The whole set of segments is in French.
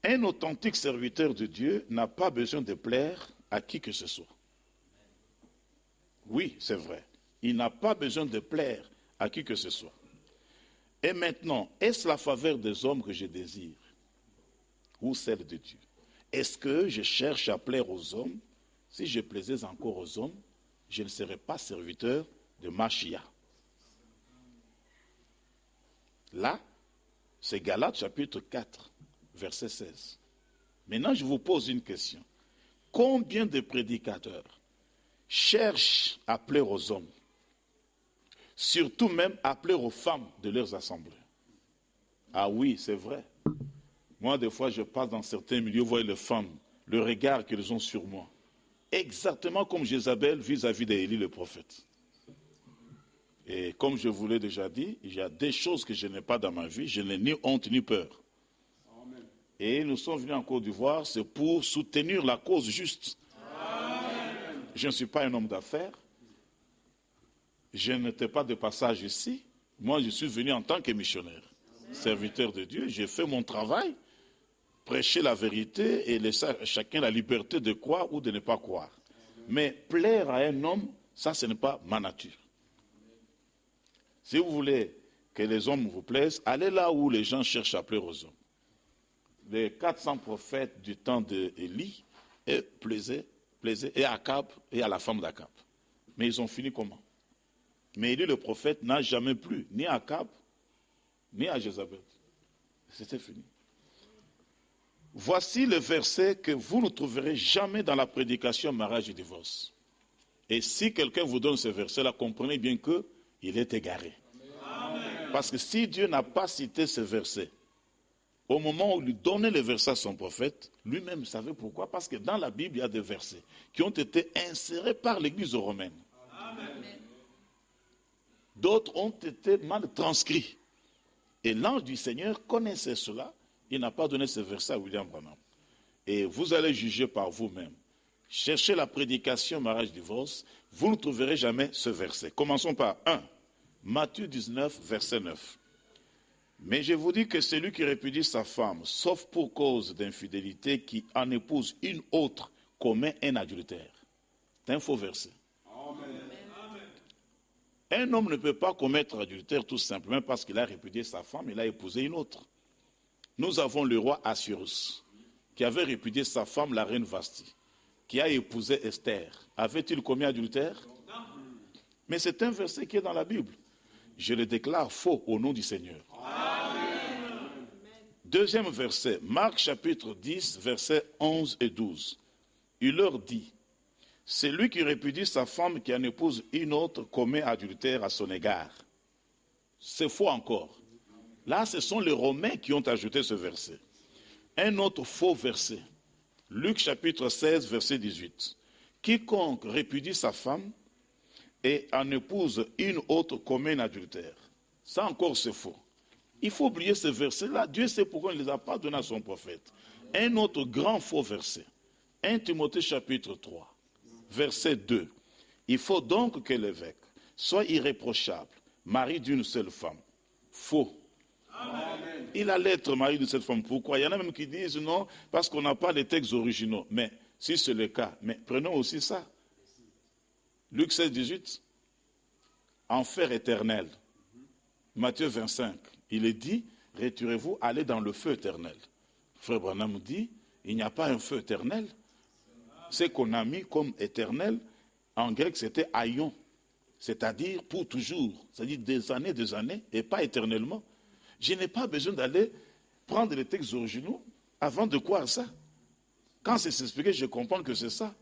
Un authentique serviteur de Dieu n'a pas besoin de plaire à qui que ce soit. Oui, c'est vrai. Il n'a pas besoin de plaire à qui que ce soit. Et maintenant, est-ce la faveur des hommes que je désire ou celle de Dieu? Est-ce que je cherche à plaire aux hommes? Si je plaisais encore aux hommes, je ne serais pas serviteur de Machia. Là, c'est Galates chapitre 4, verset 16. Maintenant, je vous pose une question. Combien de prédicateurs cherchent à plaire aux hommes, surtout même à plaire aux femmes de leurs assemblées? Ah oui, c'est vrai. Moi, des fois, je passe dans certains milieux, vous voyez les femmes, le regard qu'elles ont sur moi. Exactement comme Jézabel vis-à-vis d'Élie le prophète. Et comme je vous l'ai déjà dit, il y a des choses que je n'ai pas dans ma vie, je n'ai ni honte ni peur. Amen. Et nous sommes venus en Côte d'Ivoire, c'est pour soutenir la cause juste. Amen. Je ne suis pas un homme d'affaires. Je n'étais pas de passage ici. Moi, je suis venu en tant que missionnaire, serviteur de Dieu. J'ai fait mon travail, prêcher la vérité et laisser à chacun la liberté de croire ou de ne pas croire. Mais plaire à un homme, ça, ce n'est pas ma nature. Si vous voulez que les hommes vous plaisent, allez là où les gens cherchent à plaire aux hommes. Les 400 prophètes du temps d'Élie plaisaient et à Akab et à la femme d'Akab. Mais ils ont fini comment? Mais Élie le prophète n'a jamais plu, ni à Akab, ni à Jézabel. C'était fini. Voici le verset que vous ne trouverez jamais dans la prédication mariage et divorce. Et si quelqu'un vous donne ce verset-là, comprenez bien qu'il est égaré. Amen. Parce que si Dieu n'a pas cité ce verset, au moment où il donnait le verset à son prophète, lui-même savait pourquoi. Parce que dans la Bible, il y a des versets qui ont été insérés par l'Église romaine. Amen. D'autres ont été mal transcrits. Et l'ange du Seigneur connaissait cela. Il n'a pas donné ce verset à William Branham. Et vous allez juger par vous-même. Cherchez la prédication mariage-divorce, vous ne trouverez jamais ce verset. Commençons par 1. Matthieu 19, verset 9. Mais je vous dis que celui qui répudie sa femme, sauf pour cause d'infidélité, qui en épouse une autre, commet un adultère. C'est un faux verset. Amen. Un homme ne peut pas commettre adultère tout simplement parce qu'il a répudié sa femme, il a épousé une autre. Nous avons le roi Assuérus, qui avait répudié sa femme, la reine Vasti, qui a épousé Esther. Avait-il commis adultère? Non. Mais c'est un verset qui est dans la Bible. Je le déclare faux au nom du Seigneur. Amen. Deuxième verset, Marc chapitre 10, versets 11 et 12. Il leur dit, celui qui répudie sa femme qui en épouse une autre commet adultère à son égard. C'est faux encore. Là, ce sont les Romains qui ont ajouté ce verset. Un autre faux verset, Luc chapitre 16, verset 18. Quiconque répudie sa femme et en épouse une autre commet un adultère. Ça encore, c'est faux. Il faut oublier ce verset-là. Dieu sait pourquoi il ne les a pas donnés à son prophète. Un autre grand faux verset, 1 Timothée chapitre 3, verset 2. Il faut donc que l'évêque soit irréprochable, mari d'une seule femme. Faux. Amen. Il allait être mari de cette femme. Pourquoi? Il y en a même qui disent non, parce qu'on n'a pas les textes originaux. Mais si c'est le cas, mais prenons aussi ça. Luc 16, 18. Enfer éternel. Matthieu 25. Il est dit, retirez-vous, allez dans le feu éternel. Frère Branham dit, il n'y a pas un feu éternel. Ce qu'on a mis comme éternel, en grec c'était aion. C'est-à-dire pour toujours. C'est-à-dire des années, et pas éternellement. Je n'ai pas besoin d'aller prendre les textes originaux avant de croire ça. Quand c'est expliqué, je comprends que c'est ça.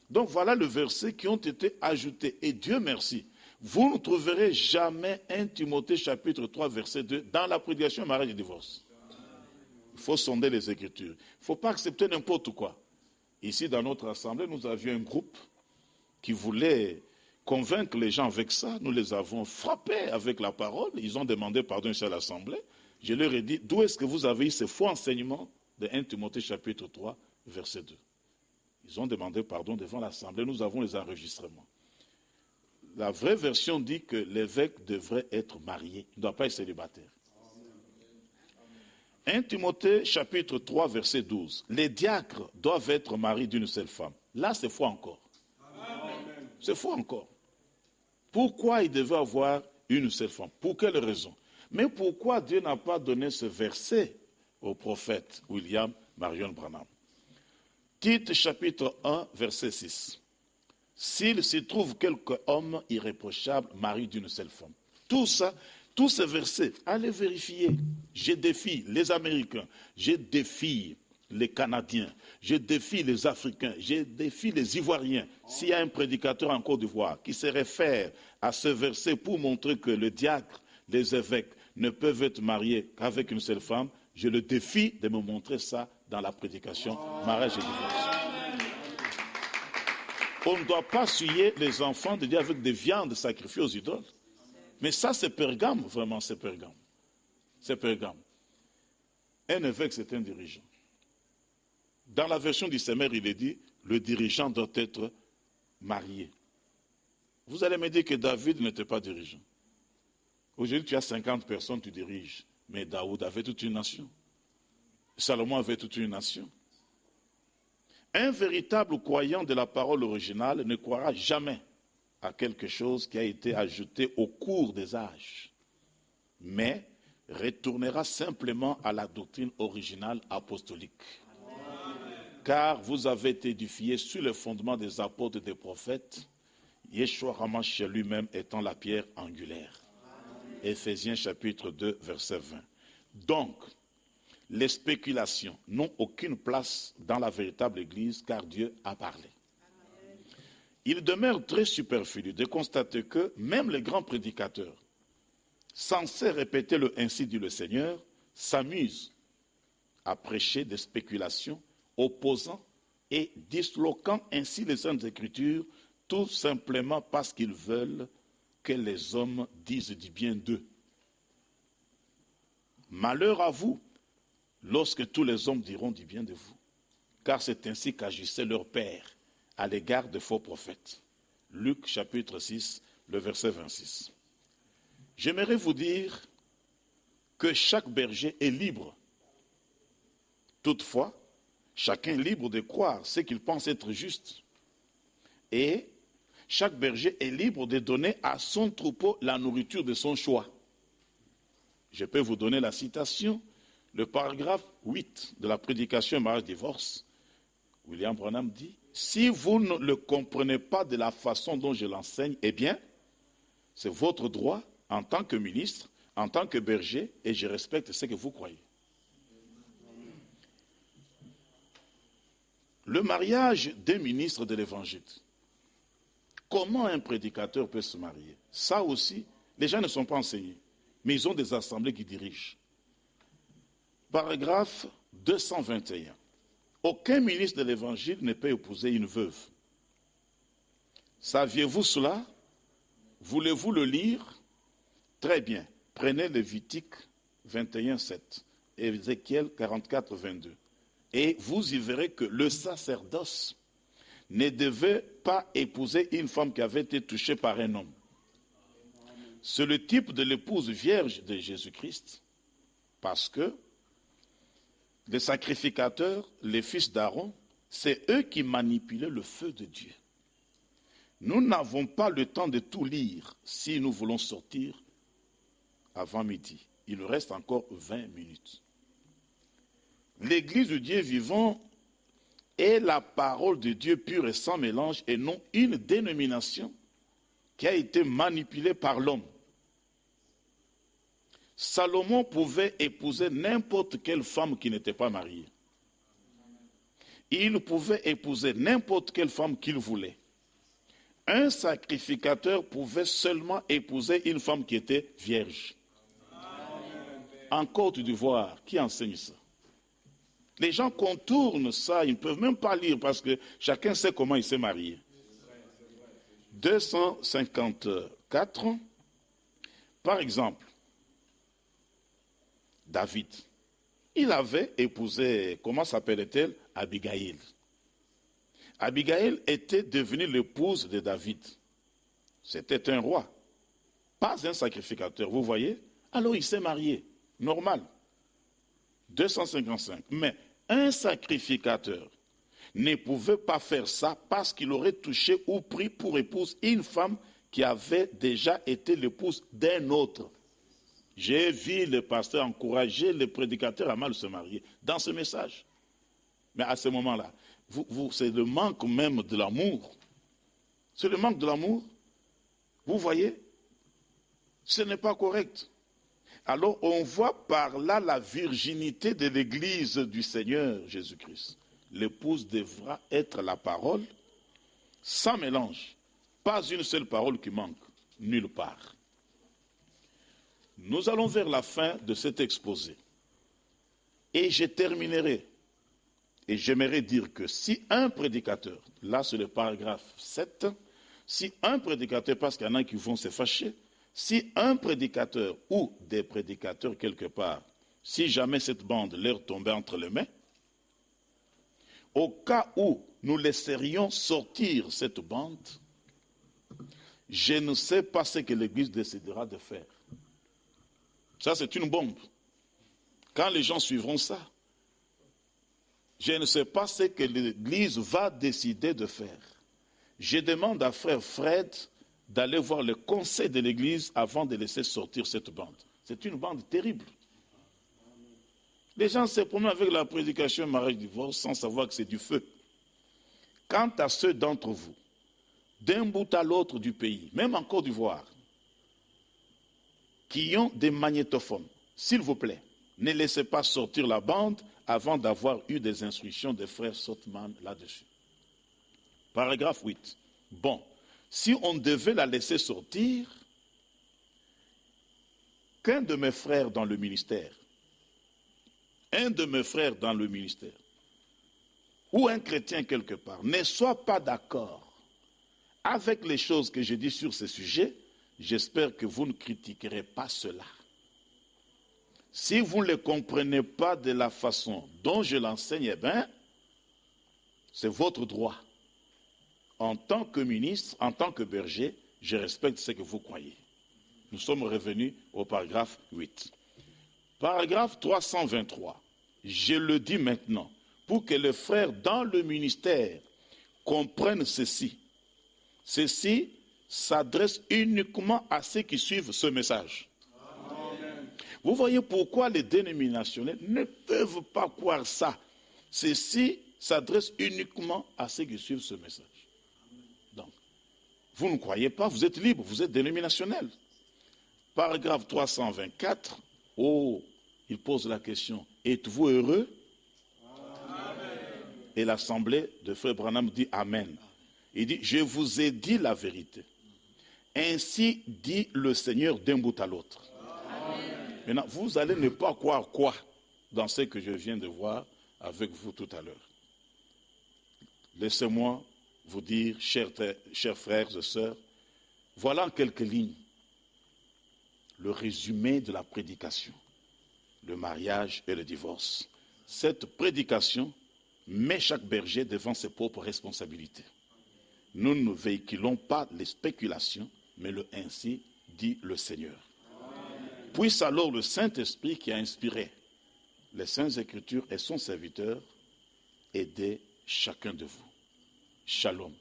Donc voilà le verset qui ont été ajoutés. Et Dieu merci, vous ne trouverez jamais 1 Timothée chapitre 3 verset 2 dans la prédication mariage et divorce. Il faut sonder les Écritures. Il ne faut pas accepter n'importe quoi. Ici, dans notre assemblée, nous avions un groupe qui voulait convaincre les gens avec ça. Nous les avons frappés avec la parole. Ils ont demandé pardon ici à l'assemblée. Je leur ai dit, d'où est-ce que vous avez eu ce faux enseignement de 1 Timothée chapitre 3, verset 2. Ils ont demandé pardon devant l'assemblée. Nous avons les enregistrements. La vraie version dit que l'évêque devrait être marié. Il ne doit pas être célibataire. 1 Timothée chapitre 3 verset 12. Les diacres doivent être maris d'une seule femme. Là, c'est faux encore. C'est faux encore. Pourquoi il devait avoir une seule femme? Pour quelle raison? Mais pourquoi Dieu n'a pas donné ce verset au prophète William Marion Branham? Tite chapitre 1 verset 6. S'il s'y trouve quelque homme irréprochable, mari d'une seule femme. Tout ça, tous ces versets, allez vérifier. Je défie les Américains, je défie les Canadiens, je défie les Africains, je défie les Ivoiriens. S'il y a un prédicateur en Côte d'Ivoire qui se réfère à ce verset pour montrer que le diacre, les évêques ne peuvent être mariés qu'avec une seule femme, je le défie de me montrer ça dans la prédication mariage et divorce. On ne doit pas souiller les enfants de Dieu avec des viandes sacrifiées aux idoles. Mais ça, c'est Pergame, vraiment, c'est Pergame. C'est Pergame. Un évêque, c'est un dirigeant. Dans la version du Semeur, il est dit, le dirigeant doit être marié. Vous allez me dire que David n'était pas dirigeant. Aujourd'hui, tu as 50 personnes, tu diriges. Mais Daoud avait toute une nation. Salomon avait toute une nation. Un véritable croyant de la parole originale ne croira jamais à quelque chose qui a été ajouté au cours des âges, mais retournera simplement à la doctrine originale apostolique. Car vous avez été édifiés sur le fondement des apôtres et des prophètes, Yeshua Hamash lui-même étant la pierre angulaire. Éphésiens chapitre 2, verset 20. Donc, les spéculations n'ont aucune place dans la véritable Église, car Dieu a parlé. Il demeure très superflu de constater que même les grands prédicateurs, censés répéter le ainsi dit le Seigneur, s'amusent à prêcher des spéculations, opposant et disloquant ainsi les Saintes Écritures, tout simplement parce qu'ils veulent que les hommes disent du bien d'eux. Malheur à vous, lorsque tous les hommes diront du bien de vous, car c'est ainsi qu'agissait leur Père à l'égard de faux prophètes. Luc chapitre 6, le verset 26. J'aimerais vous dire que chaque berger est libre. Toutefois, chacun est libre de croire ce qu'il pense être juste. Et chaque berger est libre de donner à son troupeau la nourriture de son choix. Je peux vous donner la citation, le paragraphe 8 de la prédication mariage-divorce. William Branham dit, si vous ne le comprenez pas de la façon dont je l'enseigne, eh bien, c'est votre droit en tant que ministre, en tant que berger, et je respecte ce que vous croyez. Le mariage des ministres de l'Évangile. Comment un prédicateur peut se marier? Ça aussi, les gens ne sont pas enseignés, mais ils ont des assemblées qui dirigent. Paragraphe 221. Aucun ministre de l'Évangile ne peut épouser une veuve. Saviez-vous cela? Voulez-vous le lire? Très bien. Prenez Lévitique 21, 7 et Ézéchiel 44, 22. Et vous y verrez que le sacerdoce ne devait pas épouser une femme qui avait été touchée par un homme. C'est le type de l'épouse vierge de Jésus-Christ, parce que les sacrificateurs, les fils d'Aaron, c'est eux qui manipulaient le feu de Dieu. Nous n'avons pas le temps de tout lire si nous voulons sortir avant midi. Il nous reste encore 20 minutes. L'Église du Dieu vivant est la parole de Dieu pure et sans mélange et non une dénomination qui a été manipulée par l'homme. Salomon pouvait épouser n'importe quelle femme qui n'était pas mariée. Il pouvait épouser n'importe quelle femme qu'il voulait. Un sacrificateur pouvait seulement épouser une femme qui était vierge. En Côte d'Ivoire, qui enseigne ça? Les gens contournent ça, ils ne peuvent même pas lire parce que chacun sait comment il s'est marié. 254, par exemple, David. Il avait épousé, comment s'appelait-elle? Abigail. Abigail était devenue l'épouse de David. C'était un roi, pas un sacrificateur, vous voyez? Alors il s'est marié, normal. 255. Mais un sacrificateur ne pouvait pas faire ça parce qu'il aurait touché ou pris pour épouse une femme qui avait déjà été l'épouse d'un autre. J'ai vu le pasteur encourager les prédicateurs à mal se marier dans ce message. Mais à ce moment-là, c'est le manque même de l'amour. C'est le manque de l'amour. Vous voyez, ce n'est pas correct. Alors on voit par là la virginité de l'Église du Seigneur Jésus-Christ. L'épouse devra être la parole sans mélange. Pas une seule parole qui manque, nulle part. Nous allons vers la fin de cet exposé. Et je terminerai. Et j'aimerais dire que si un prédicateur, là c'est le paragraphe 7, si un prédicateur, parce qu'il y en a qui vont se fâcher, si un prédicateur ou des prédicateurs quelque part, si jamais cette bande leur tombait entre les mains, au cas où nous laisserions sortir cette bande, je ne sais pas ce que l'Église décidera de faire. Ça, c'est une bombe. Quand les gens suivront ça, je ne sais pas ce que l'Église va décider de faire. Je demande à frère Fred d'aller voir le conseil de l'Église avant de laisser sortir cette bande. C'est une bande terrible. Les gens se promènent avec la prédication mariage-divorce sans savoir que c'est du feu. Quant à ceux d'entre vous, d'un bout à l'autre du pays, même en Côte d'Ivoire, qui ont des magnétophones, s'il vous plaît, ne laissez pas sortir la bande avant d'avoir eu des instructions des frères Sotman là-dessus. Paragraphe 8. Bon, si on devait la laisser sortir, qu'un de mes frères dans le ministère, ou un chrétien quelque part, ne soit pas d'accord avec les choses que je dis sur ce sujet, j'espère que vous ne critiquerez pas cela. Si vous ne le comprenez pas de la façon dont je l'enseigne, eh bien, c'est votre droit. En tant que ministre, en tant que berger, je respecte ce que vous croyez. Nous sommes revenus au paragraphe 8. Paragraphe 323. Je le dis maintenant, pour que les frères dans le ministère comprennent ceci. Ceci s'adresse uniquement à ceux qui suivent ce message. Amen. Vous voyez pourquoi les dénominationnels ne peuvent pas croire ça. Ceci s'adresse uniquement à ceux qui suivent ce message. Donc, vous ne croyez pas, vous êtes libre, vous êtes dénominationnel. Paragraphe 324. Oh, il pose la question, êtes-vous heureux? Amen. Et l'assemblée de Frère Branham dit Amen. Il dit, je vous ai dit la vérité. Ainsi dit le Seigneur d'un bout à l'autre. Maintenant, vous allez ne pas croire quoi dans ce que je viens de voir avec vous tout à l'heure. Laissez-moi vous dire, chers frères et sœurs, voilà en quelques lignes le résumé de la prédication, le mariage et le divorce. Cette prédication met chaque berger devant ses propres responsabilités. Nous ne véhiculons pas les spéculations, mais le ainsi dit le Seigneur. Puisse alors le Saint-Esprit qui a inspiré les Saintes Écritures et son serviteur aider chacun de vous. Shalom.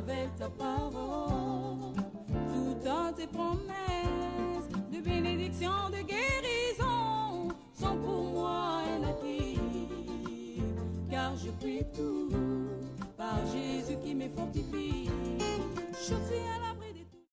avec ta parole. Toutes tes promesses de bénédiction, de guérison sont pour moi un acquis. Car je prie tout par Jésus qui me fortifie.